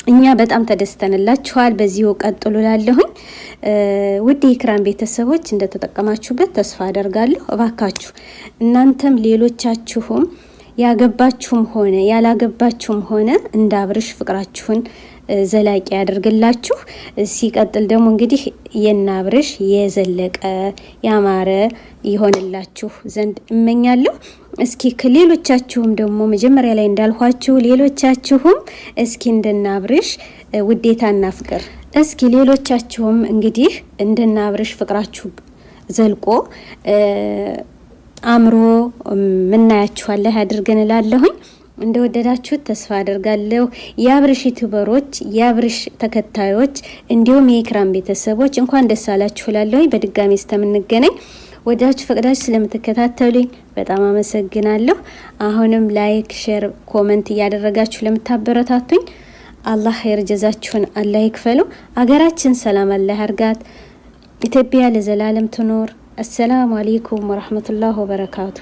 እኛ በጣም ተደስተንላችኋል። በዚሁ ቀጥሉ ላለሁኝ ውድ ኢክራም ቤተሰቦች እንደተጠቀማችሁበት ተስፋ አደርጋለሁ። እባካችሁ እናንተም ሌሎቻችሁም ያገባችሁም ሆነ ያላገባችሁም ሆነ እንዳብርሽ ፍቅራችሁን ዘላቂ ያደርግላችሁ። ሲቀጥል ደግሞ እንግዲህ የናብርሽ የዘለቀ ያማረ ይሆንላችሁ ዘንድ እመኛለሁ። እስኪ ከሌሎቻችሁም ደግሞ መጀመሪያ ላይ እንዳልኳችሁ ሌሎቻችሁም እስኪ እንደናብርሽ ውዴታና ፍቅር እስኪ ሌሎቻችሁም እንግዲህ እንደናብርሽ ፍቅራችሁ ዘልቆ አምሮ ምናያችኋለሁ አድርገን እላለሁኝ። እንደወደዳችሁት ተስፋ አደርጋለሁ። የአብርሽ ዩቲዩበሮች የአብርሽ ተከታዮች እንዲሁም የኢክራም ቤተሰቦች እንኳን ደስ አላችሁ እላለሁኝ። በድጋሚ እስከምንገናኝ ወዳችሁ ፈቅዳችሁ ስለምትከታተሉኝ በጣም አመሰግናለሁ። አሁንም ላይክ፣ ሼር፣ ኮሜንት እያደረጋችሁ ለምታበረታቱኝ አላህ ኸይር ጀዛችሁን አላህ ይክፈለው። አገራችን ሰላም አላህ ያርጋት። ኢትዮጵያ ለዘላለም ትኖር። አሰላሙ አለይኩም ወራህመቱላሂ ወበረካቱ።